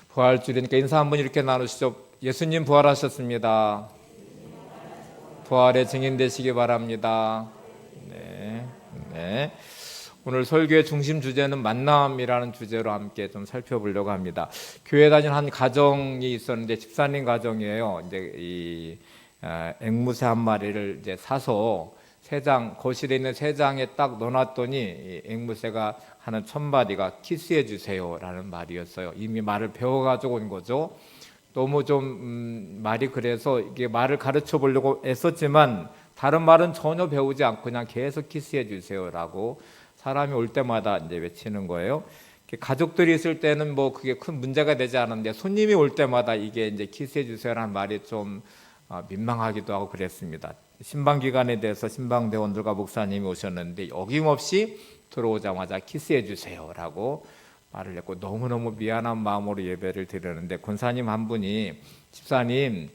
부활주일이니까 인사 한번 이렇게 나누시죠. 예수님 부활하셨습니다. 부활의 증인 되시기 바랍니다. 네, 네. 오늘 설교의 중심 주제는 만남이라는 주제로 함께 좀 살펴보려고 합니다. 교회 다니는 한 가정이 있었는데 집사님 가정이에요. 이제 이 앵무새 한 마리를 이제 사서 거실에 있는 세 장에 딱 넣어놨더니 이 앵무새가 하는 첫 마디가 키스해 주세요라는 말이었어요. 이미 말을 배워가지고 온 거죠. 너무 좀 말이 그래서 이게 말을 가르쳐 보려고 애썼지만 다른 말은 전혀 배우지 않고 그냥 계속 키스해 주세요라고 사람이 올 때마다 이제 외치는 거예요. 가족들이 있을 때는 뭐 그게 큰 문제가 되지 않았는데 손님이 올 때마다 이게 이제 키스해 주세요라는 말이 좀 민망하기도 하고 그랬습니다. 신방 기간에 대해서 신방 대원들과 목사님이 오셨는데 어김없이 들어오자마자 키스해 주세요라고 말을 했고 너무너무 미안한 마음으로 예배를 드렸는데 권사님 한 분이 집사님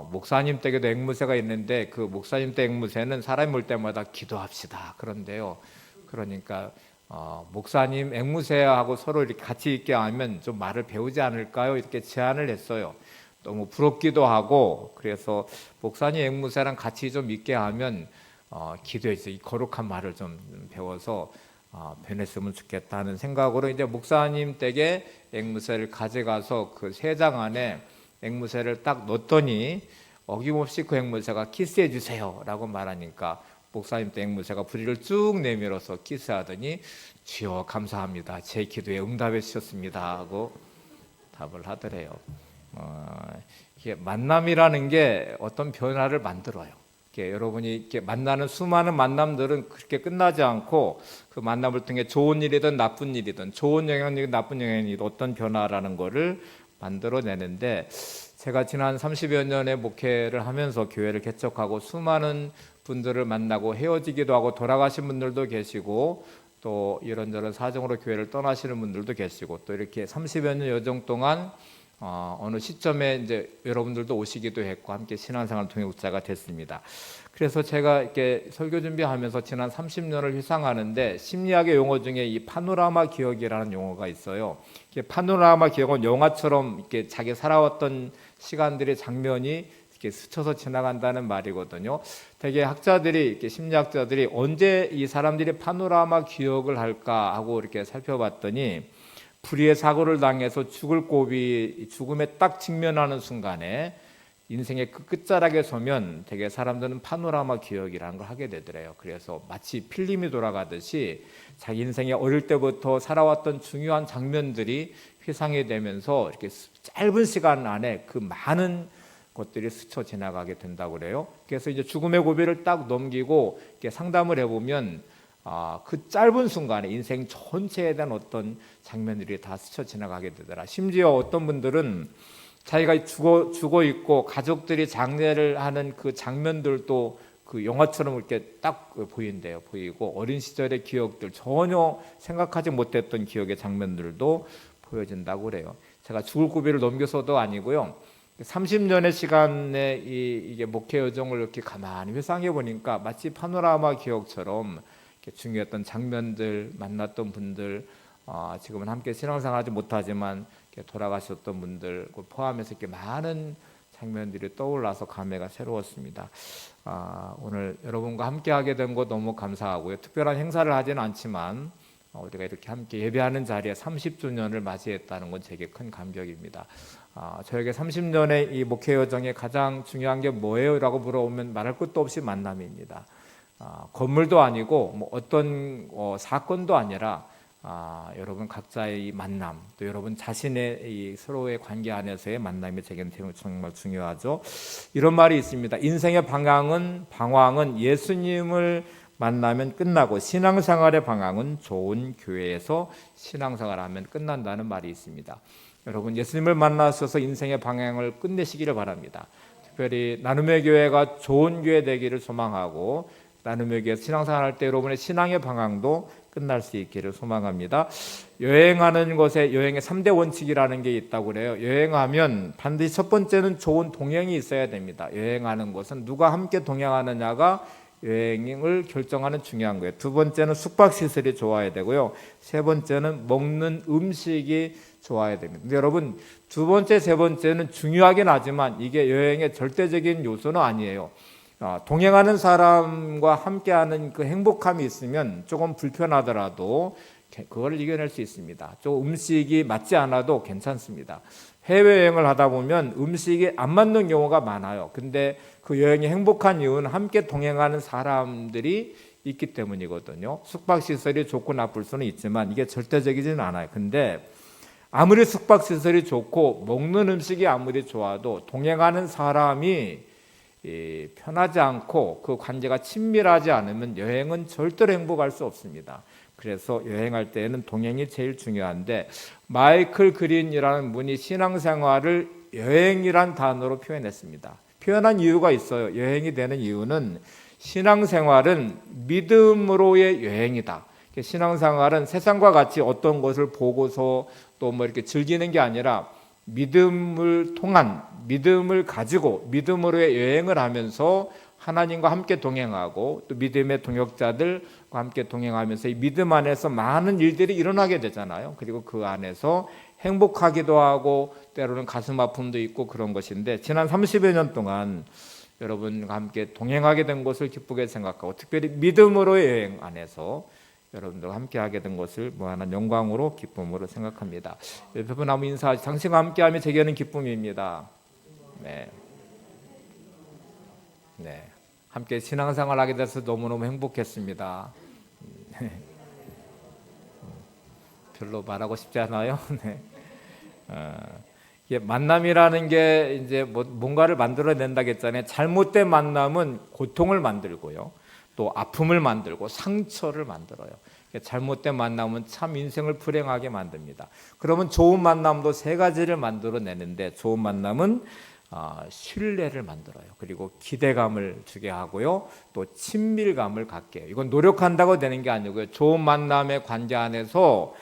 목사님 댁에도 앵무새가 있는데 그 목사님 댁 앵무새는 사람이 올 때마다 기도합시다 그런데요. 그러니까 목사님 앵무새하고 서로 이렇게 같이 있게 하면 좀 말을 배우지 않을까요? 이렇게 제안을 했어요. 너무 부럽기도 하고 그래서 목사님 앵무새랑 같이 좀 있게 하면 기도해서 이 거룩한 말을 좀 배워서 변했으면 좋겠다는 생각으로 이제 목사님 댁에 앵무새를 가져가서 그 세 장 안에 앵무새를 딱 넣었더니 어김없이 그 앵무새가 키스해 주세요라고 말하니까 목사님 댁 앵무새가 부리를 쭉 내밀어서 키스하더니 주여 감사합니다. 제 기도에 응답해 주셨습니다 하고 답을 하더래요. 이게 만남이라는 게 어떤 변화를 만들어요. 여러분이 이렇게 만나는 수많은 만남들은 그렇게 끝나지 않고 그 만남을 통해 좋은 일이든 나쁜 일이든 좋은 영향이든 나쁜 영향이든 어떤 변화라는 거를 만들어내는데 제가 지난 30여 년의 목회를 하면서 교회를 개척하고 수많은 분들을 만나고 헤어지기도 하고 돌아가신 분들도 계시고 또 이런저런 사정으로 교회를 떠나시는 분들도 계시고 또 이렇게 30여 년 여정 동안 어느 시점에 이제 여러분들도 오시기도 했고 함께 신앙생활 동역자가 됐습니다. 그래서 제가 이렇게 설교 준비하면서 지난 30년을 회상하는데 심리학의 용어 중에 이 파노라마 기억이라는 용어가 있어요. 파노라마 기억은 영화처럼 이렇게 자기 살아왔던 시간들의 장면이 이렇게 스쳐서 지나간다는 말이거든요. 되게 학자들이 이렇게 심리학자들이 언제 이 사람들이 파노라마 기억을 할까 하고 이렇게 살펴봤더니 불의의 사고를 당해서 죽을 고비, 죽음에 딱 직면하는 순간에 인생의 그 끝자락에 서면 되게 사람들은 파노라마 기억이라는 걸 하게 되더래요. 그래서 마치 필름이 돌아가듯이 자기 인생의 어릴 때부터 살아왔던 중요한 장면들이 회상이 되면서 이렇게 짧은 시간 안에 그 많은 것들이 스쳐 지나가게 된다고 그래요. 그래서 이제 죽음의 고비를 딱 넘기고 이렇게 상담을 해보면 그 짧은 순간에 인생 전체에 대한 어떤 장면들이 다 스쳐 지나가게 되더라. 심지어 어떤 분들은 자기가 죽어 있고 가족들이 장례를 하는 그 장면들도 그 영화처럼 이렇게 딱 보인대요. 보이고 어린 시절의 기억들 전혀 생각하지 못했던 기억의 장면들도 보여진다고 그래요. 제가 죽을 고비를 넘겨서도 아니고요. 30년의 시간에 이게 목회 여정을 이렇게 가만히 회상해 보니까 마치 파노라마 기억처럼 중요했던 장면들, 만났던 분들, 지금은 함께 신앙생활하지 못하지만 돌아가셨던 분들 포함해서 이렇게 많은 장면들이 떠올라서 감회가 새로웠습니다. 오늘 여러분과 함께 하게 된 것 너무 감사하고요. 특별한 행사를 하지는 않지만 우리가 이렇게 함께 예배하는 자리에 30주년을 맞이했다는 건 제게 큰 감격입니다. 저에게 30년의 이 목회 여정에 가장 중요한 게 뭐예요? 라고 물어보면 말할 것도 없이 만남입니다. 건물도 아니고 뭐 어떤 사건도 아니라 여러분 각자의 이 만남, 또 여러분 자신의 이 서로의 관계 안에서의 만남이 제게는 정말 중요하죠. 이런 말이 있습니다. 인생의 방황은 예수님을 만나면 끝나고 신앙생활의 방황은 좋은 교회에서 신앙생활하면 끝난다는 말이 있습니다. 여러분 예수님을 만나셔서 인생의 방향을 끝내시기를 바랍니다. 특별히 나눔의 교회가 좋은 교회 되기를 소망하고 나눔의 교회 신앙생활할 때 여러분의 신앙의 방향도 끝날 수 있기를 소망합니다. 여행하는 것에 여행의 3대 원칙이라는 게 있다고 그래요. 여행하면 반드시 첫 번째는 좋은 동행이 있어야 됩니다. 여행하는 것은 누가 함께 동행하느냐가 여행을 결정하는 중요한 거예요. 두 번째는 숙박시설이 좋아야 되고요. 세 번째는 먹는 음식이 좋아야 됩니다. 근데 여러분, 두 번째, 세 번째는 중요하긴 하지만 이게 여행의 절대적인 요소는 아니에요. 동행하는 사람과 함께하는 그 행복함이 있으면 조금 불편하더라도 그걸 이겨낼 수 있습니다. 좀 음식이 맞지 않아도 괜찮습니다. 해외여행을 하다 보면 음식이 안 맞는 경우가 많아요. 근데 그 여행이 행복한 이유는 함께 동행하는 사람들이 있기 때문이거든요. 숙박시설이 좋고 나쁠 수는 있지만 이게 절대적이지는 않아요. 근데 아무리 숙박시설이 좋고 먹는 음식이 아무리 좋아도 동행하는 사람이 편하지 않고 그 관계가 친밀하지 않으면 여행은 절대로 행복할 수 없습니다. 그래서 여행할 때에는 동행이 제일 중요한데, 마이클 그린이라는 분이 신앙생활을 여행이란 단어로 표현했습니다. 표현한 이유가 있어요. 여행이 되는 이유는 신앙생활은 믿음으로의 여행이다. 신앙생활은 세상과 같이 어떤 것을 보고서 또 뭐 이렇게 즐기는 게 아니라 믿음을 통한, 믿음을 가지고 믿음으로의 여행을 하면서 하나님과 함께 동행하고 또 믿음의 동역자들과 함께 동행하면서 이 믿음 안에서 많은 일들이 일어나게 되잖아요. 그리고 그 안에서 행복하기도 하고 때로는 가슴 아픔도 있고 그런 것인데, 지난 30여 년 동안 여러분과 함께 동행하게 된 것을 기쁘게 생각하고 특별히 믿음으로의 여행 안에서 여러분들과 함께하게 된 것을 무한한 영광으로 기쁨으로 생각합니다. 옆에 분 한번 인사. 당신과 함께하며 제게는 기쁨입니다. 네. 네. 함께 신앙생활 하게 돼서 너무너무 행복했습니다. 별로 말하고 싶지 않아요. 네. 만남이라는 게 이제 뭔가를 만들어낸다겠잖아요. 잘못된 만남은 고통을 만들고요, 또 아픔을 만들고 상처를 만들어요. 잘못된 만남은 참 인생을 불행하게 만듭니다. 그러면 좋은 만남도 세 가지를 만들어내는데, 좋은 만남은 신뢰를 만들어요. 그리고 기대감을 주게 하고요, 또 친밀감을 갖게 해요. 이건 노력한다고 되는 게 아니고요, 좋은 만남의 관계 안에서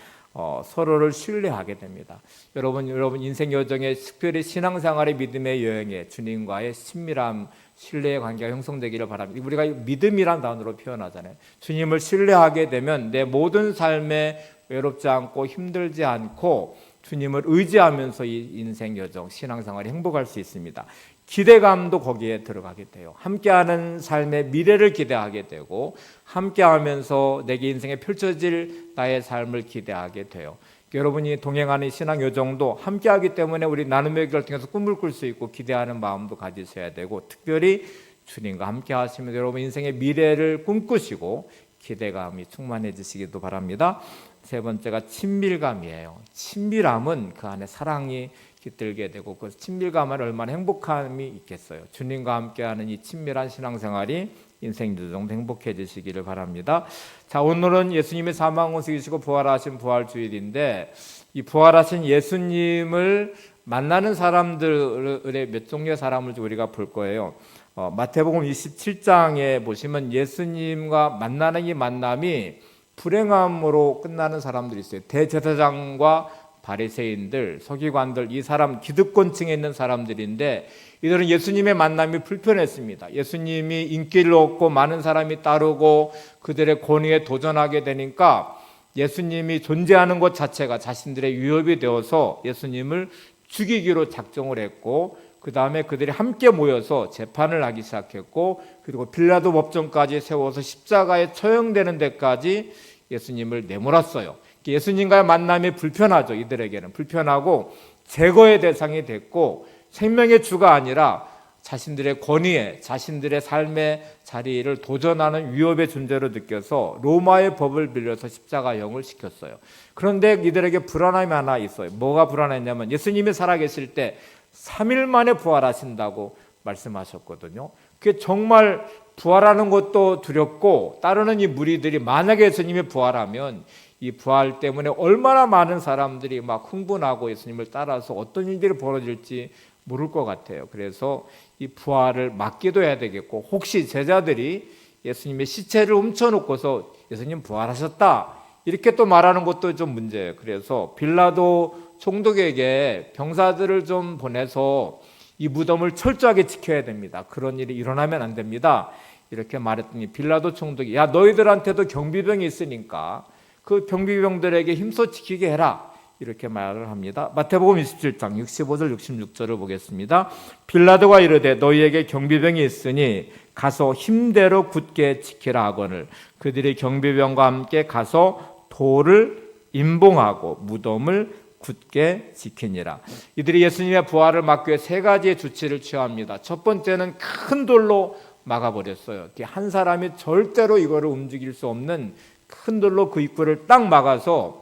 서로를 신뢰하게 됩니다. 여러분 인생 여정에, 특별히 신앙생활의 믿음의 여행에 주님과의 친밀함, 신뢰의 관계가 형성되기를 바랍니다. 우리가 믿음이란 단어로 표현하잖아요. 주님을 신뢰하게 되면 내 모든 삶에 외롭지 않고 힘들지 않고 주님을 의지하면서 이 인생 여정, 신앙생활이 행복할 수 있습니다. 기대감도 거기에 들어가게 돼요. 함께하는 삶의 미래를 기대하게 되고, 함께하면서 내게 인생에 펼쳐질 나의 삶을 기대하게 돼요. 여러분이 동행하는 신앙 여정도 함께하기 때문에 우리 나눔의 길을 통해서 꿈을 꿀 수 있고 기대하는 마음도 가지셔야 되고, 특별히 주님과 함께 하시면 여러분 인생의 미래를 꿈꾸시고 기대감이 충만해지시기도 바랍니다. 세 번째가 친밀감이에요. 친밀함은 그 안에 사랑이 깃들게 되고, 그 친밀감 안에 얼마나 행복함이 있겠어요. 주님과 함께하는 이 친밀한 신앙생활이 인생 여정도 행복해지시기를 바랍니다. 자, 오늘은 예수님의 사망을 이기시고 부활하신 부활주일인데, 이 부활하신 예수님을 만나는 사람들의 몇 종류의 사람을 우리가 볼 거예요. 마태복음 27장에 보시면 예수님과 만나는 이 만남이 불행함으로 끝나는 사람들이 있어요. 대제사장과 바리새인들, 서기관들, 이 사람 기득권층에 있는 사람들인데, 이들은 예수님의 만남이 불편했습니다. 예수님이 인기를 얻고 많은 사람이 따르고 그들의 권위에 도전하게 되니까 예수님이 존재하는 것 자체가 자신들의 위협이 되어서 예수님을 죽이기로 작정을 했고, 그 다음에 그들이 함께 모여서 재판을 하기 시작했고, 그리고 빌라도 법정까지 세워서 십자가에 처형되는 데까지 예수님을 내몰았어요. 예수님과의 만남이 불편하죠. 이들에게는 불편하고 제거의 대상이 됐고, 생명의 주가 아니라 자신들의 권위에, 자신들의 삶의 자리를 도전하는 위협의 존재로 느껴서 로마의 법을 빌려서 십자가형을 시켰어요. 그런데 이들에게 불안함이 하나 있어요. 뭐가 불안했냐면, 예수님이 살아계실 때 3일 만에 부활하신다고 말씀하셨거든요. 그게 정말 부활하는 것도 두렵고, 따르는 이 무리들이 만약에 예수님이 부활하면 이 부활 때문에 얼마나 많은 사람들이 막 흥분하고 예수님을 따라서 어떤 일들이 벌어질지 모를 것 같아요. 그래서 이 부활을 막기도 해야 되겠고, 혹시 제자들이 예수님의 시체를 훔쳐놓고서 예수님 부활하셨다 이렇게 또 말하는 것도 좀 문제예요. 그래서 빌라도 총독에게 병사들을 좀 보내서 이 무덤을 철저하게 지켜야 됩니다. 그런 일이 일어나면 안 됩니다. 이렇게 말했더니 빌라도 총독이, 야, 너희들한테도 경비병이 있으니까 그 경비병들에게 힘써 지키게 해라, 이렇게 말을 합니다. 마태복음 27장 65절 66절을 보겠습니다. 빌라도가 이르되 너희에게 경비병이 있으니 가서 힘대로 굳게 지키라 하거늘 그들이 경비병과 함께 가서 돌을 임봉하고 무덤을 굳게 지키니라. 이들이 예수님의 부활을 막기 위해 세 가지의 조치를 취합니다. 첫 번째는 큰 돌로 막아버렸어요. 한 사람이 절대로 이거를 움직일 수 없는 큰 돌로 그 입구를 딱 막아서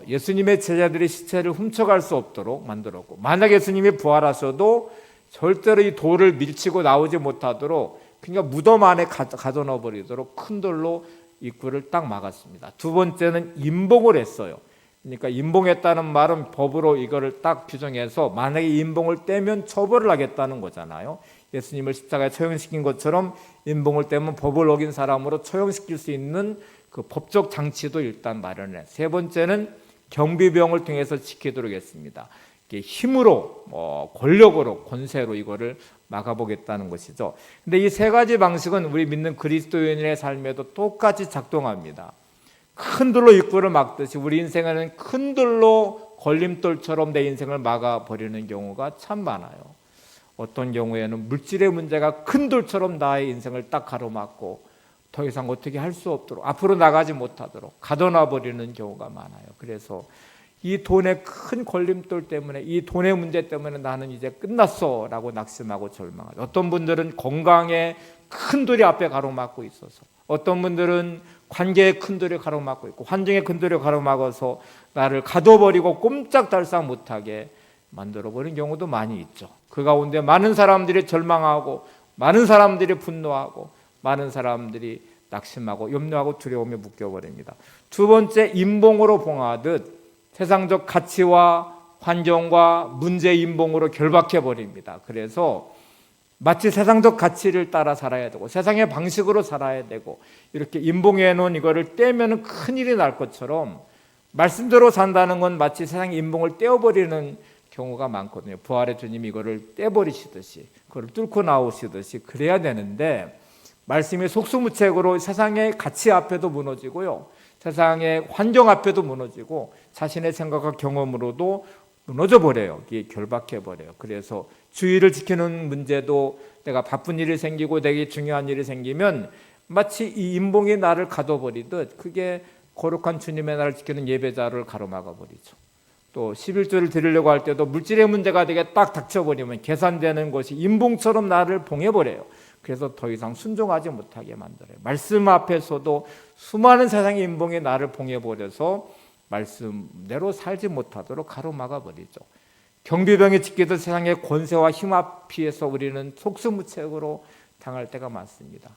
예수님의 제자들이 시체를 훔쳐갈 수 없도록 만들었고, 만약 예수님이 부활하셔도 절대로 이 돌을 밀치고 나오지 못하도록 그러니까 무덤 안에 가둬 넣어버리도록 큰 돌로 입구를 딱 막았습니다. 두 번째는 임봉을 했어요. 그러니까 임봉했다는 말은 법으로 이거를 딱 규정해서 만약에 임봉을 떼면 처벌을 하겠다는 거잖아요. 예수님을 십자가에 처형시킨 것처럼 임봉을 떼면 법을 어긴 사람으로 처형시킬 수 있는 그 법적 장치도 일단 마련해. 세 번째는 경비병을 통해서 지키도록 했습니다. 힘으로, 권력으로, 권세로 이거를 막아보겠다는 것이죠. 근데 이 세 가지 방식은 우리 믿는 그리스도인의 삶에도 똑같이 작동합니다. 큰 돌로 입구를 막듯이 우리 인생에는 큰 돌로 걸림돌처럼 내 인생을 막아버리는 경우가 참 많아요. 어떤 경우에는 물질의 문제가 큰 돌처럼 나의 인생을 딱 가로막고 더 이상 어떻게 할 수 없도록 앞으로 나가지 못하도록 가둬놔버리는 경우가 많아요. 그래서 이 돈의 큰 걸림돌 때문에 이 돈의 문제 때문에 나는 이제 끝났어 라고 낙심하고 절망하죠. 어떤 분들은 건강에 큰 돌이 앞에 가로막고 있어서, 어떤 분들은 관계에 큰 돌이 가로막고 있고 환경에 큰 돌이 가로막아서 나를 가둬버리고 꼼짝달싹 못하게 만들어버린 경우도 많이 있죠. 그 가운데 많은 사람들이 절망하고 많은 사람들이 분노하고 많은 사람들이 낙심하고 염려하고 두려움에 묶여버립니다. 두 번째, 임봉으로 봉하듯 세상적 가치와 환경과 문제 임봉으로 결박해버립니다. 그래서 마치 세상적 가치를 따라 살아야 되고 세상의 방식으로 살아야 되고 이렇게 임봉해 놓은 이거를 떼면 큰일이 날 것처럼 말씀대로 산다는 건 마치 세상의 임봉을 떼어버리는 경우가 많거든요. 부활의 주님이 이거를 떼버리시듯이 그걸 뚫고 나오시듯이 그래야 되는데 말씀이 속수무책으로 세상의 가치 앞에도 무너지고요. 세상의 환경 앞에도 무너지고 자신의 생각과 경험으로도 무너져 버려요. 이게 결박해 버려요. 그래서 주의를 지키는 문제도 내가 바쁜 일이 생기고 내게 중요한 일이 생기면 마치 이 임봉이 나를 가둬버리듯 그게 거룩한 주님의 나를 지키는 예배자를 가로막아 버리죠. 또 11조를 드리려고 할 때도 물질의 문제가 되게 딱 닥쳐버리면 계산되는 것이 임봉처럼 나를 봉해버려요. 그래서 더 이상 순종하지 못하게 만들어요. 말씀 앞에서도 수많은 세상의 임봉이 나를 봉해버려서 말씀대로 살지 못하도록 가로막아 버리죠. 경비병이 지키던 세상의 권세와 힘 앞에서 우리는 속수무책으로 당할 때가 많습니다.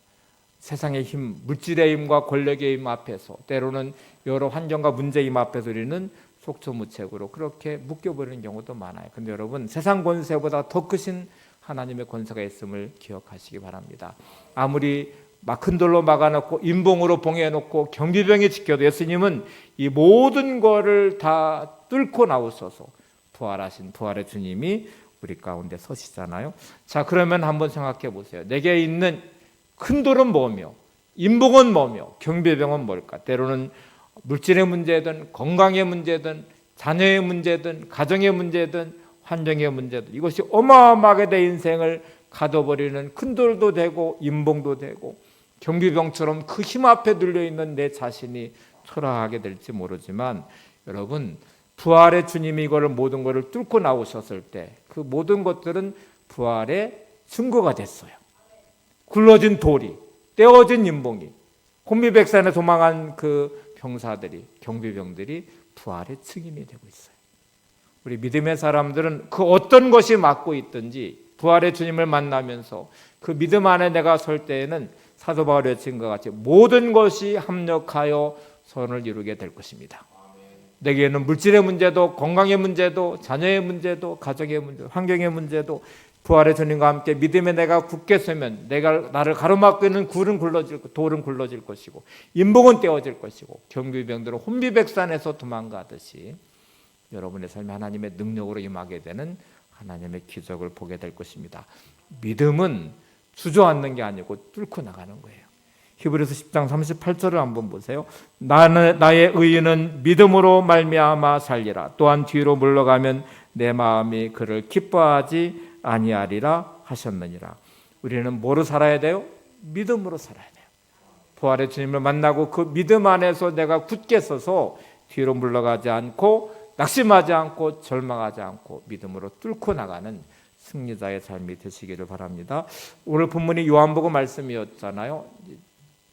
세상의 힘, 물질의 힘과 권력의 힘 앞에서 때로는 여러 환경과 문제의 힘 앞에서 우리는 속수무책으로 그렇게 묶여버리는 경우도 많아요. 그런데 여러분, 세상 권세보다 더 크신 하나님의 권세가 있음을 기억하시기 바랍니다. 아무리 큰 돌로 막아놓고 임봉으로 봉해놓고 경비병이 지켜도 예수님은 이 모든 거를 다 뚫고 나오셔서 부활하신 부활의 주님이 우리 가운데 서시잖아요. 자, 그러면 한번 생각해 보세요. 내게 있는 큰 돌은 뭐며 임봉은 뭐며 경비병은 뭘까? 때로는 물질의 문제든 건강의 문제든 자녀의 문제든 가정의 문제든 환경의 문제든 이것이 어마어마하게 내 인생을 가둬버리는 큰 돌도 되고 임봉도 되고 경비병처럼 그 힘 앞에 눌려있는 내 자신이 초라하게 될지 모르지만 여러분, 부활의 주님이 이거를 모든 것을 뚫고 나오셨을 때 그 모든 것들은 부활의 증거가 됐어요. 굴러진 돌이, 떼어진 임봉이, 혼미백산에 도망한 그 병사들이, 경비병들이 부활의 증인이 되고 있어요. 우리 믿음의 사람들은 그 어떤 것이 막고 있든지 부활의 주님을 만나면서 그 믿음 안에 내가 설 때에는 사도 바울이 외친 것 같이 모든 것이 합력하여 선을 이루게 될 것입니다. 내게는 물질의 문제도 건강의 문제도 자녀의 문제도 가정의 문제도 환경의 문제도 부활의 주님과 함께 믿음에 내가 굳게 서면 나를 가로막고 있는 돌은 굴러질 것이고 임봉은 떼어질 것이고 경비병들은 혼비백산에서 도망가듯이 여러분의 삶에 하나님의 능력으로 임하게 되는 하나님의 기적을 보게 될 것입니다. 믿음은 주저앉는 게 아니고 뚫고 나가는 거예요. 히브리서 10장 38절을 한번 보세요. 나의 의인은 믿음으로 말미암아 살리라. 또한 뒤로 물러가면 내 마음이 그를 기뻐하지 아니하리라 하셨느니라. 우리는 뭐로 살아야 돼요? 믿음으로 살아야 돼요. 부활의 주님을 만나고 그 믿음 안에서 내가 굳게 서서 뒤로 물러가지 않고 낙심하지 않고 절망하지 않고 믿음으로 뚫고 나가는 승리자의 삶이 되시기를 바랍니다. 오늘 본문이 요한복음 말씀이었잖아요.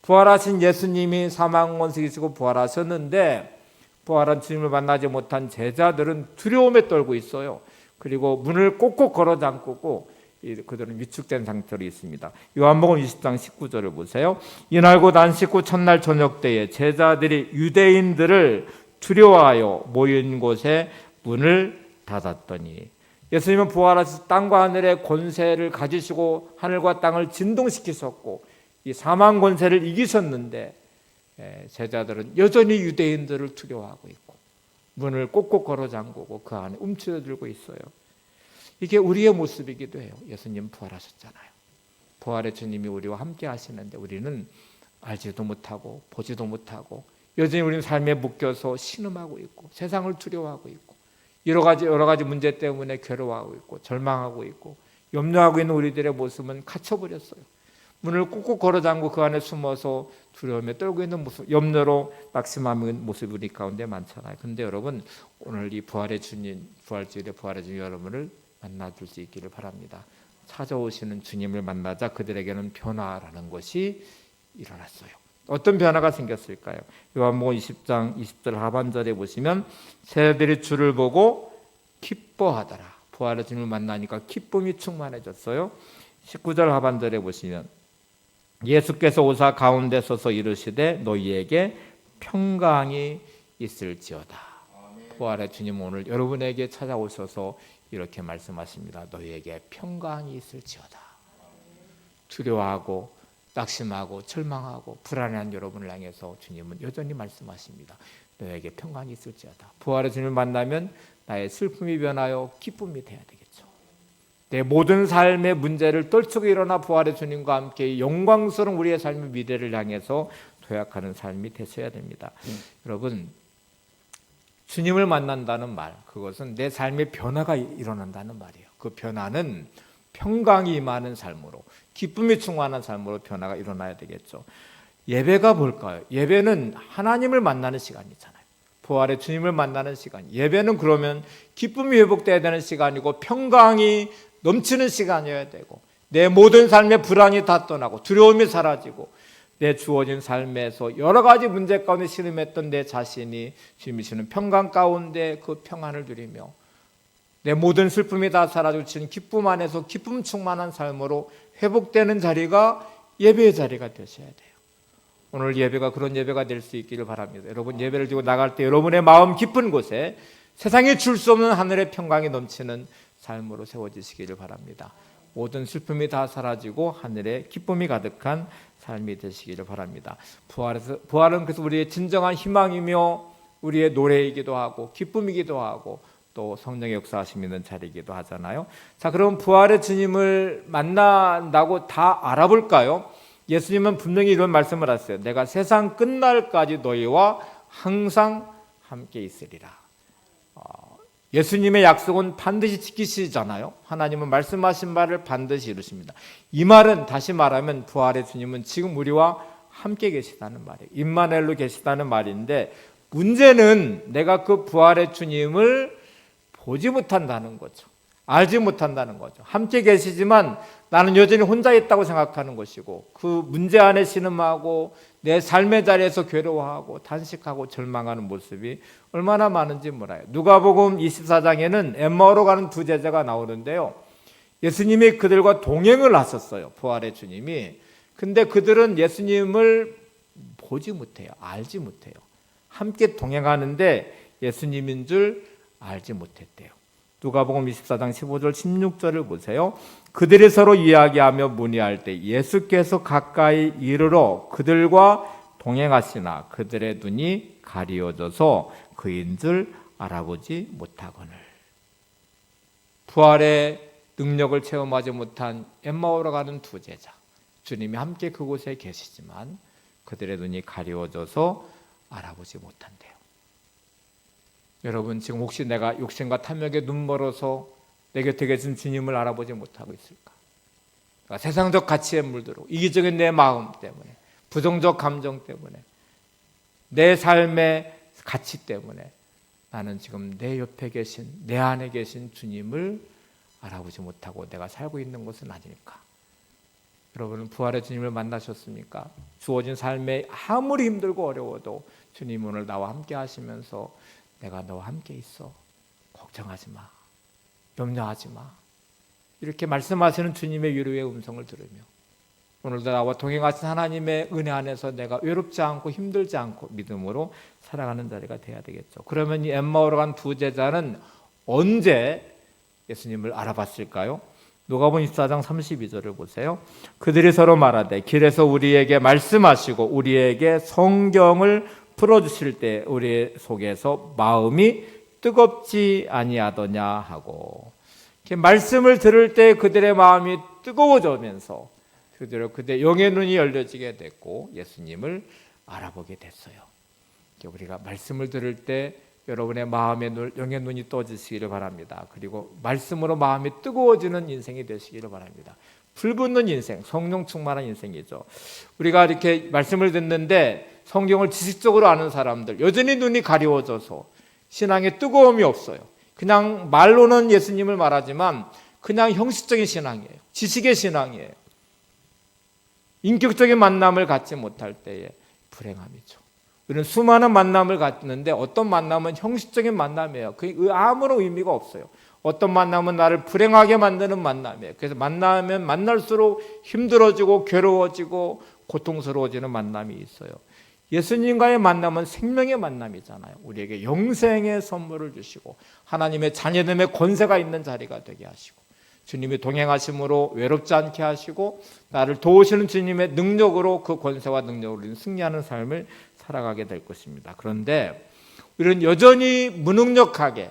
부활하신 예수님이 사망 권세 이기시고 부활하셨는데 부활한 주님을 만나지 못한 제자들은 두려움에 떨고 있어요. 그리고 문을 꼭꼭 걸어 잠그고 그들은 위축된 상태로 있습니다. 요한복음 20장 19절을 보세요. 이날 곧 안식 후 첫날 저녁 때에 제자들이 유대인들을 두려워하여 모인 곳에 문을 닫았더니, 예수님은 부활하셔서 땅과 하늘의 권세를 가지시고 하늘과 땅을 진동시키셨고 이 사망 권세를 이기셨는데 제자들은 여전히 유대인들을 두려워하고 있고 문을 꼭꼭 걸어 잠그고 그 안에 움츠러들고 있어요. 이게 우리의 모습이기도 해요. 예수님 부활하셨잖아요. 부활의 주님이 우리와 함께 하시는데 우리는 알지도 못하고 보지도 못하고 여전히 우리는 삶에 묶여서 신음하고 있고 세상을 두려워하고 있고 여러 가지 문제 때문에 괴로워하고 있고 절망하고 있고 염려하고 있는 우리들의 모습은 갇혀버렸어요. 문을 꾹꾹 걸어 잠그고 그 안에 숨어서 두려움에 떨고 있는 모습, 염려로 낙심하는 모습이 우리 가운데 많잖아요. 근데 여러분, 오늘 이 부활의 주님, 부활주일에 부활의 주님 여러분을 만나줄 수 있기를 바랍니다. 찾아오시는 주님을 만나자 그들에게는 변화라는 것이 일어났어요. 어떤 변화가 생겼을까요? 요한복음 20장 20절 하반절에 보시면 제자들이 주를 보고 기뻐하더라. 부활의 주님을 만나니까 기쁨이 충만해졌어요. 19절 하반절에 보시면 예수께서 오사 가운데 서서 이르시되 너희에게 평강이 있을지어다. 부활의 주님 오늘 여러분에게 찾아오셔서 이렇게 말씀하십니다. 너희에게 평강이 있을지어다. 두려워하고 낙심하고 절망하고 불안한 여러분을 향해서 주님은 여전히 말씀하십니다. 너에게 평강이 있을지어다. 부활의 주님을 만나면 나의 슬픔이 변하여 기쁨이 돼야 되겠죠. 내 모든 삶의 문제를 떨치고 일어나 부활의 주님과 함께 영광스러운 우리의 삶의 미래를 향해서 도약하는 삶이 되셔야 됩니다. 여러분, 주님을 만난다는 말, 그것은 내 삶의 변화가 일어난다는 말이에요. 그 변화는 평강이 임하는 삶으로, 기쁨이 충만한 삶으로 변화가 일어나야 되겠죠. 예배가 뭘까요? 예배는 하나님을 만나는 시간이잖아요. 부활의 주님을 만나는 시간. 예배는 그러면 기쁨이 회복돼야 되는 시간이고 평강이 넘치는 시간이어야 되고 내 모든 삶의 불안이 다 떠나고 두려움이 사라지고 내 주어진 삶에서 여러 가지 문제 가운데 신음했던 내 자신이 주님이 주시는 평강 가운데 그 평안을 누리며 내 모든 슬픔이 다 사라지고 지는 기쁨 안에서 기쁨 충만한 삶으로 회복되는 자리가 예배의 자리가 되셔야 돼요. 오늘 예배가 그런 예배가 될 수 있기를 바랍니다. 여러분 예배를 드리고 나갈 때 여러분의 마음 깊은 곳에 세상에 줄 수 없는 하늘의 평강이 넘치는 삶으로 세워지시기를 바랍니다. 모든 슬픔이 다 사라지고 하늘에 기쁨이 가득한 삶이 되시기를 바랍니다. 부활은 그래서 우리의 진정한 희망이며 우리의 노래이기도 하고 기쁨이기도 하고 또 성령의 역사하심 있는 자리이기도 하잖아요. 자, 그럼 부활의 주님을 만난다고 다 알아볼까요? 예수님은 분명히 이런 말씀을 하셨어요. 내가 세상 끝날까지 너희와 항상 함께 있으리라. 예수님의 약속은 반드시 지키시잖아요. 하나님은 말씀하신 말을 반드시 이루십니다. 이 말은 다시 말하면 부활의 주님은 지금 우리와 함께 계시다는 말이에요. 임마누엘로 계시다는 말인데 문제는 내가 그 부활의 주님을 보지 못한다는 거죠. 알지 못한다는 거죠. 함께 계시지만 나는 여전히 혼자 있다고 생각하는 것이고 그 문제 안에 신음하고 내 삶의 자리에서 괴로워하고 단식하고 절망하는 모습이 얼마나 많은지 몰라요. 누가복음 24장에는 엠마오로 가는 두 제자가 나오는데요. 예수님이 그들과 동행을 하셨어요. 부활의 주님이. 근데 그들은 예수님을 보지 못해요. 알지 못해요. 함께 동행하는데 예수님인 줄 알지 못했대요. 누가복음 24장 15절 16절을 보세요. 그들이 서로 이야기하며 문의할 때 예수께서 가까이 이르러 그들과 동행하시나 그들의 눈이 가리워져서 그인 줄 알아보지 못하거늘. 부활의 능력을 체험하지 못한 엠마오로 가는 두 제자. 주님이 함께 그곳에 계시지만 그들의 눈이 가리워져서 알아보지 못한대요. 여러분 지금 혹시 내가 욕심과 탐욕에 눈 멀어서 내 곁에 계신 주님을 알아보지 못하고 있을까? 세상적 가치에 물들고 이기적인 내 마음 때문에, 부정적 감정 때문에, 내 삶의 가치 때문에 나는 지금 내 옆에 계신, 내 안에 계신 주님을 알아보지 못하고 내가 살고 있는 것은 아닐까? 여러분은 부활의 주님을 만나셨습니까? 주어진 삶에 아무리 힘들고 어려워도 주님 오늘 나와 함께 하시면서 내가 너와 함께 있어, 걱정하지 마, 염려하지 마, 이렇게 말씀하시는 주님의 위로의 음성을 들으며 오늘도 나와 동행하신 하나님의 은혜 안에서 내가 외롭지 않고 힘들지 않고 믿음으로 살아가는 자리가 돼야 되겠죠. 그러면 이 엠마오로 간 두 제자는 언제 예수님을 알아봤을까요? 누가복음 24장 32절을 보세요. 그들이 서로 말하되 길에서 우리에게 말씀하시고 우리에게 성경을 풀어주실 때 우리 속에서 마음이 뜨겁지 아니하더냐 하고, 말씀을 들을 때 그들의 마음이 뜨거워지면서 그들의 영의 눈이 열려지게 됐고 예수님을 알아보게 됐어요. 우리가 말씀을 들을 때 여러분의 마음의 눈, 영의 눈이 떠지시기를 바랍니다. 그리고 말씀으로 마음이 뜨거워지는 인생이 되시기를 바랍니다. 불붙는 인생, 성령 충만한 인생이죠. 우리가 이렇게 말씀을 듣는데 성경을 지식적으로 아는 사람들 여전히 눈이 가리워져서 신앙에 뜨거움이 없어요. 그냥 말로는 예수님을 말하지만 그냥 형식적인 신앙이에요. 지식의 신앙이에요. 인격적인 만남을 갖지 못할 때의 불행함이죠. 우리는 수많은 만남을 갖는데 어떤 만남은 형식적인 만남이에요. 그게 아무런 의미가 없어요. 어떤 만남은 나를 불행하게 만드는 만남이에요. 그래서 만나면 만날수록 힘들어지고 괴로워지고 고통스러워지는 만남이 있어요. 예수님과의 만남은 생명의 만남이잖아요. 우리에게 영생의 선물을 주시고 하나님의 자녀됨의 권세가 있는 자리가 되게 하시고 주님이 동행하심으로 외롭지 않게 하시고 나를 도우시는 주님의 능력으로 그 권세와 능력으로 승리하는 삶을 살아가게 될 것입니다. 그런데 우리는 여전히 무능력하게,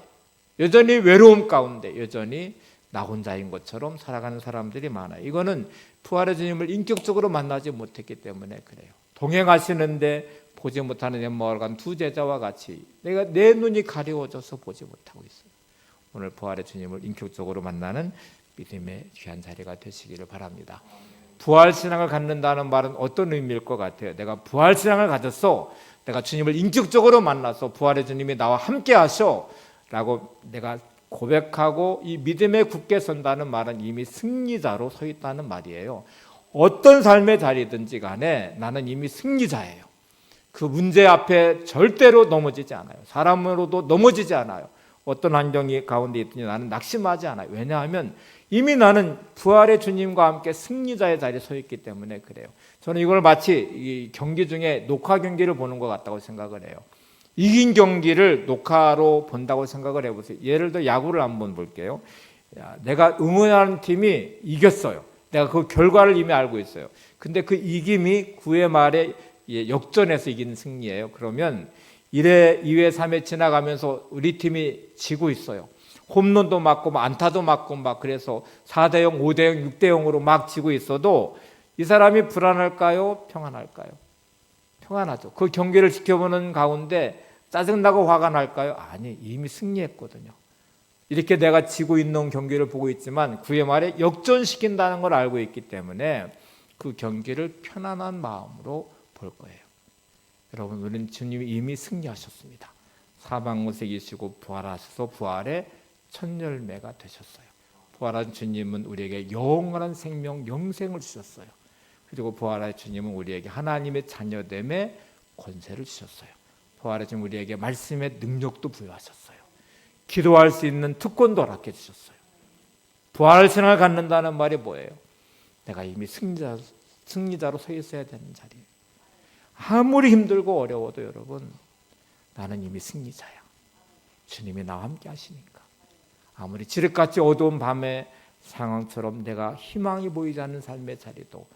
여전히 외로움 가운데 여전히 나 혼자인 것처럼 살아가는 사람들이 많아요. 이거는 부활의 주님을 인격적으로 만나지 못했기 때문에 그래요. 동행하시는데 보지 못하는 엠마오로 간 두 제자와 같이 내 눈이 가려워져서 보지 못하고 있어요. 오늘 부활의 주님을 인격적으로 만나는 믿음의 귀한 자리가 되시기를 바랍니다. 부활신앙을 갖는다는 말은 어떤 의미일 것 같아요? 내가 부활신앙을 가졌어, 내가 주님을 인격적으로 만나서 부활의 주님이 나와 함께 하셔 라고 내가 고백하고 이 믿음에 굳게 선다는 말은 이미 승리자로 서 있다는 말이에요. 어떤 삶의 자리든지 간에 나는 이미 승리자예요. 그 문제 앞에 절대로 넘어지지 않아요. 사람으로도 넘어지지 않아요. 어떤 환경이 가운데 있든지 나는 낙심하지 않아요. 왜냐하면 이미 나는 부활의 주님과 함께 승리자의 자리에 서 있기 때문에 그래요. 저는 이걸 마치 이 경기 중에 녹화 경기를 보는 것 같다고 생각을 해요. 이긴 경기를 녹화로 본다고 생각을 해보세요. 예를 들어 야구를 한번 볼게요. 내가 응원하는 팀이 이겼어요. 내가 그 결과를 이미 알고 있어요. 근데 그 이김이 9회 말에 역전해서 이긴 승리예요. 그러면 1회, 2회, 3회 지나가면서 우리 팀이 지고 있어요. 홈런도 맞고 안타도 맞고 막 그래서 4대0, 5대0, 6대0으로 막 지고 있어도 이 사람이 불안할까요? 평안할까요? 평안하죠. 그 경기를 지켜보는 가운데 짜증나고 화가 날까요? 아니, 이미 승리했거든요. 이렇게 내가 지고 있는 경기를 보고 있지만 9회 말에 역전시킨다는 걸 알고 있기 때문에 그 경기를 편안한 마음으로 볼 거예요. 여러분, 우리는 주님이 이미 승리하셨습니다. 사망못에 이기시고 부활하셔서 부활의 첫 열매가 되셨어요. 부활한 주님은 우리에게 영원한 생명, 영생을 주셨어요. 그리고 부활한 주님은 우리에게 하나님의 자녀됨의 권세를 주셨어요. 부활한 주님 우리에게 말씀의 능력도 부여하셨어요. 기도할 수 있는 특권도 허락해 주셨어요. 부활 신앙을 갖는다는 말이 뭐예요? 내가 이미 승리자로 서 있어야 되는 자리예요. 아무리 힘들고 어려워도 여러분, 나는 이미 승리자야. 주님이 나와 함께 하시니까. 아무리 지륵같이 어두운 밤의 상황처럼 내가 희망이 보이지 않는 삶의 자리도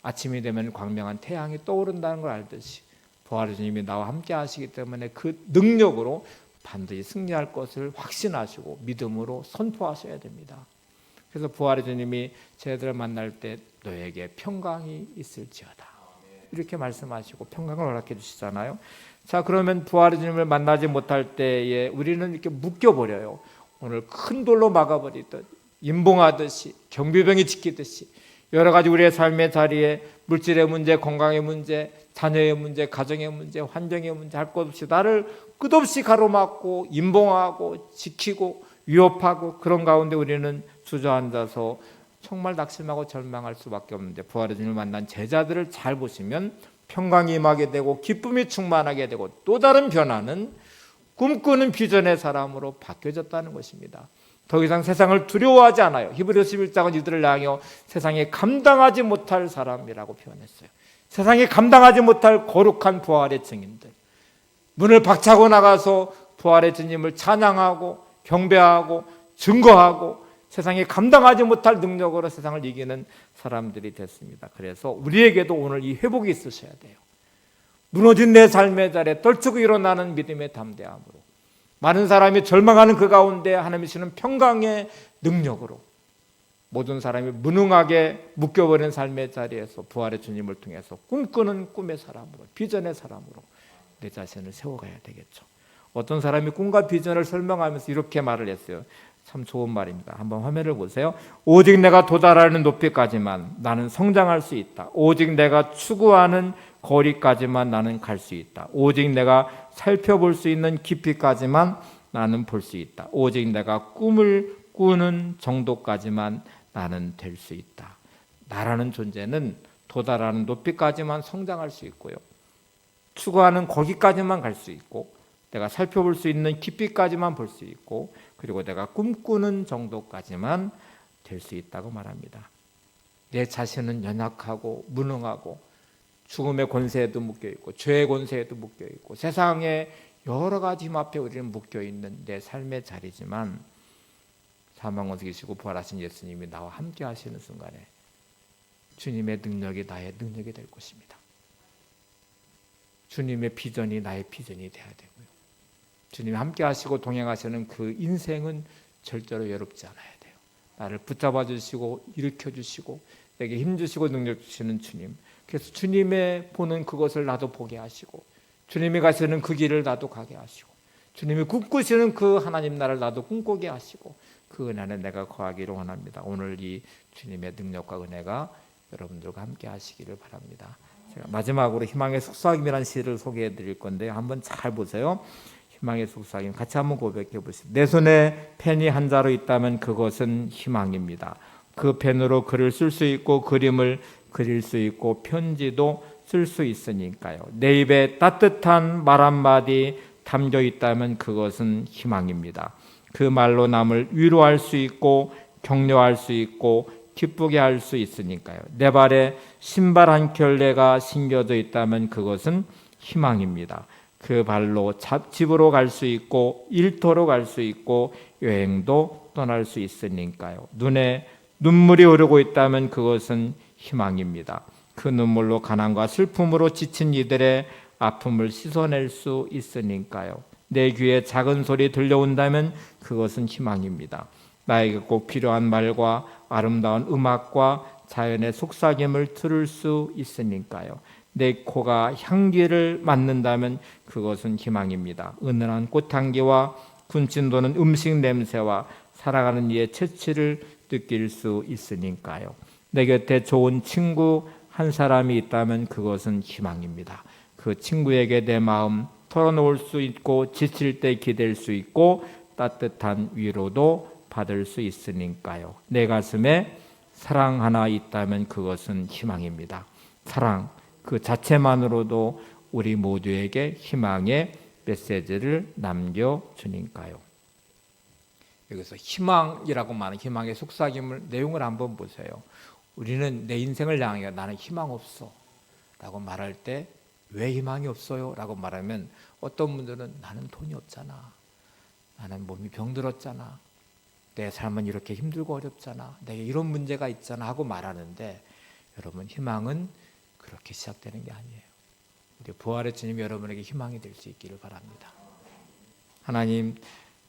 아침이 되면 광명한 태양이 떠오른다는 걸 알듯이 부활의 주님이 나와 함께 하시기 때문에 그 능력으로 반드시 승리할 것을 확신하시고 믿음으로 선포하셔야 됩니다. 그래서 부활의 주님이 저희들을 만날 때 너에게 평강이 있을지어다. 이렇게 말씀하시고 평강을 허락해 주시잖아요. 자, 그러면 부활의 주님을 만나지 못할 때에 우리는 이렇게 묶여버려요. 오늘 큰 돌로 막아버리듯 임봉하듯이 경비병이 지키듯이 여러 가지 우리의 삶의 자리에 물질의 문제, 건강의 문제, 자녀의 문제, 가정의 문제, 환경의 문제 할 것 없이 나를 끝없이 가로막고 임봉하고 지키고 위협하고 그런 가운데 우리는 주저앉아서 정말 낙심하고 절망할 수밖에 없는데 부활의 주님을 만난 제자들을 잘 보시면 평강이 임하게 되고 기쁨이 충만하게 되고 또 다른 변화는 꿈꾸는 비전의 사람으로 바뀌어졌다는 것입니다. 더 이상 세상을 두려워하지 않아요. 히브리서 11장은 이들을 향하여 세상에 감당하지 못할 사람이라고 표현했어요. 세상에 감당하지 못할 거룩한 부활의 증인들, 문을 박차고 나가서 부활의 주님을 찬양하고 경배하고 증거하고 세상에 감당하지 못할 능력으로 세상을 이기는 사람들이 됐습니다. 그래서 우리에게도 오늘 이 회복이 있으셔야 돼요. 무너진 내 삶의 자리에 떨치고 일어나는 믿음의 담대함으로 많은 사람이 절망하는 그 가운데 하나님이 주시는 평강의 능력으로 모든 사람이 무능하게 묶여버린 삶의 자리에서 부활의 주님을 통해서 꿈꾸는 꿈의 사람으로 비전의 사람으로 내 자신을 세워가야 되겠죠. 어떤 사람이 꿈과 비전을 설명하면서 이렇게 말을 했어요. 참 좋은 말입니다. 한번 화면을 보세요. 오직 내가 도달하는 높이까지만 나는 성장할 수 있다. 오직 내가 추구하는 거리까지만 나는 갈 수 있다. 오직 내가 살펴볼 수 있는 깊이까지만 나는 볼 수 있다. 오직 내가 꿈을 꾸는 정도까지만 나는 될 수 있다. 나라는 존재는 도달하는 높이까지만 성장할 수 있고요. 추구하는 거기까지만 갈 수 있고 내가 살펴볼 수 있는 깊이까지만 볼 수 있고 그리고 내가 꿈꾸는 정도까지만 될 수 있다고 말합니다. 내 자신은 연약하고 무능하고 죽음의 권세에도 묶여있고 죄의 권세에도 묶여있고 세상의 여러 가지 힘 앞에 우리는 묶여있는 내 삶의 자리지만 사망을 이기시고 부활하신 예수님이 나와 함께 하시는 순간에 주님의 능력이 나의 능력이 될 것입니다. 주님의 비전이 나의 비전이 돼야 되고요. 주님이 함께 하시고 동행하시는 그 인생은 절대로 외롭지 않아야 돼요. 나를 붙잡아 주시고 일으켜 주시고 내게 힘 주시고 능력 주시는 주님. 그래서 주님의 보는 그것을 나도 보게 하시고 주님이 가시는 그 길을 나도 가게 하시고 주님이 꿈꾸시는 그 하나님 나라를 나도 꿈꾸게 하시고 그 은혜는 내가 거하기를 원합니다. 오늘 이 주님의 능력과 은혜가 여러분들과 함께 하시기를 바랍니다. 제가 마지막으로 희망의 속삭임이라는 시를 소개해 드릴 건데요. 한번 잘 보세요. 희망의 속삭임 같이 한번 고백해 보시죠. 내 손에 펜이 한 자루 있다면 그것은 희망입니다. 그 펜으로 글을 쓸 수 있고 그림을 그릴 수 있고 편지도 쓸 수 있으니까요. 내 입에 따뜻한 말 한마디 담겨 있다면 그것은 희망입니다. 그 말로 남을 위로할 수 있고 격려할 수 있고 기쁘게 할 수 있으니까요. 내 발에 신발 한 켤레가 신겨져 있다면 그것은 희망입니다. 그 발로 집으로 갈 수 있고 일터로 갈 수 있고 여행도 떠날 수 있으니까요. 눈에 눈물이 흐르고 있다면 그것은 희망입니다. 그 눈물로 가난과 슬픔으로 지친 이들의 아픔을 씻어낼 수 있으니까요. 내 귀에 작은 소리 들려온다면 그것은 희망입니다. 나에게 꼭 필요한 말과 아름다운 음악과 자연의 속삭임을 들을 수 있으니까요. 내 코가 향기를 맡는다면 그것은 희망입니다. 은은한 꽃향기와 군침 도는 음식 냄새와 살아가는 이의 채취를 느낄 수 있으니까요. 내 곁에 좋은 친구 한 사람이 있다면 그것은 희망입니다. 그 친구에게 내 마음 털어놓을 수 있고 지칠 때 기댈 수 있고 따뜻한 위로도 받을 수 있으니까요. 내 가슴에 사랑 하나 있다면 그것은 희망입니다. 사랑 그 자체만으로도 우리 모두에게 희망의 메시지를 남겨주니까요. 여기서 희망이라고 말하는 희망의 속삭임을 내용을 한번 보세요. 우리는 내 인생을 향해 나는 희망 없어 라고 말할 때 왜 희망이 없어요? 라고 말하면 어떤 분들은 나는 돈이 없잖아, 나는 몸이 병들었잖아, 내 삶은 이렇게 힘들고 어렵잖아, 내게 이런 문제가 있잖아 하고 말하는데 여러분 희망은 그렇게 시작되는 게 아니에요. 우리 부활의 주님이 여러분에게 희망이 될 수 있기를 바랍니다. 하나님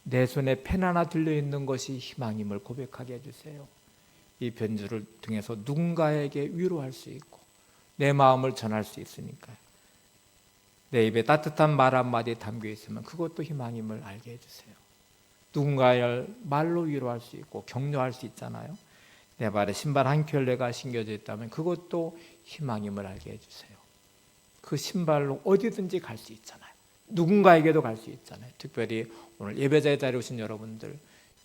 내 손에 펜 하나 들려있는 것이 희망임을 고백하게 해주세요. 이 편지를 통해서 누군가에게 위로할 수 있고 내 마음을 전할 수 있으니까요. 내 입에 따뜻한 말 한마디 담겨 있으면 그것도 희망임을 알게 해주세요. 누군가를 말로 위로할 수 있고 격려할 수 있잖아요. 내 발에 신발 한 켤레가 신겨져 있다면 그것도 희망임을 알게 해주세요. 그 신발로 어디든지 갈 수 있잖아요. 누군가에게도 갈 수 있잖아요. 특별히 오늘 예배자의 자리에 오신 여러분들,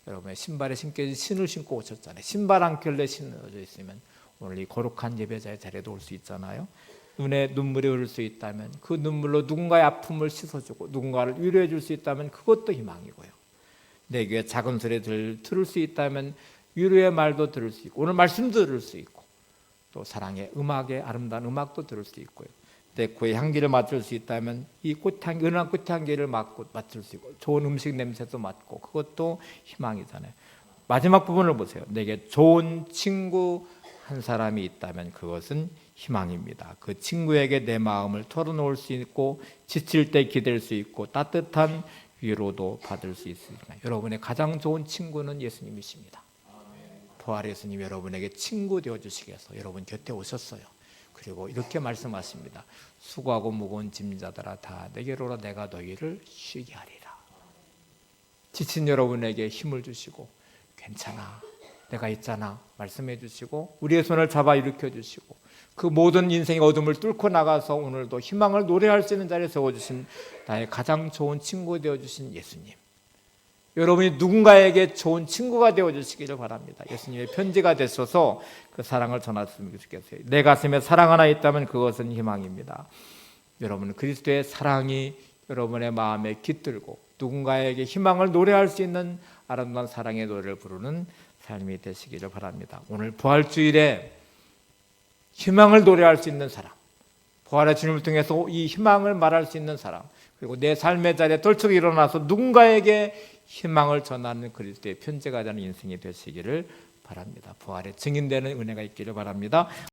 여러분의 신발에 신겨진 신을 신고 오셨잖아요. 신발 한 켤레 신어져 있으면 오늘 이 거룩한 예배자의 자리에도 올 수 있잖아요. 눈에 눈물이 흐를 수 있다면 그 눈물로 누군가의 아픔을 씻어주고 누군가를 위로해 줄 수 있다면 그것도 희망이고요. 내 귀에 작은 소리 들을 수 있다면 위로의 말도 들을 수 있고 오늘 말씀도 들을 수 있고 또 사랑의 음악의 아름다운 음악도 들을 수 있고요. 내 코에 향기를 맡을 수 있다면 이 꽃향기, 은한 꽃향기를 맡을 수 있고 좋은 음식 냄새도 맡고 그것도 희망이잖아요. 마지막 부분을 보세요. 내게 좋은 친구 한 사람이 있다면 그것은 희망입니다. 그 친구에게 내 마음을 털어놓을 수 있고 지칠 때 기댈 수 있고 따뜻한 위로도 받을 수 있습니다. 여러분의 가장 좋은 친구는 예수님이십니다. 부활의 예수님 여러분에게 친구 되어주시기 위해서 여러분 곁에 오셨어요. 그리고 이렇게 말씀하십니다. 수고하고 무거운 짐자들아 다 내게로 오라 내가 너희를 쉬게 하리라. 지친 여러분에게 힘을 주시고 괜찮아 내가 있잖아 말씀해 주시고 우리의 손을 잡아 일으켜 주시고 그 모든 인생의 어둠을 뚫고 나가서 오늘도 희망을 노래할 수 있는 자리에 세워주신 나의 가장 좋은 친구 되어주신 예수님, 여러분이 누군가에게 좋은 친구가 되어주시기를 바랍니다. 예수님의 편지가 되셔서 그 사랑을 전했으면 좋겠어요. 내 가슴에 사랑 하나 있다면 그것은 희망입니다. 여러분 그리스도의 사랑이 여러분의 마음에 깃들고 누군가에게 희망을 노래할 수 있는 아름다운 사랑의 노래를 부르는 삶이 되시기를 바랍니다. 오늘 부활주일에 희망을 노래할 수 있는 사람, 부활의 주님을 통해서 이 희망을 말할 수 있는 사람, 그리고 내 삶의 자리에 떨쳐 일어나서 누군가에게 희망을 전하는 그리스도의 편지가 되는 인생이 되시기를 바랍니다. 부활의 증인되는 은혜가 있기를 바랍니다.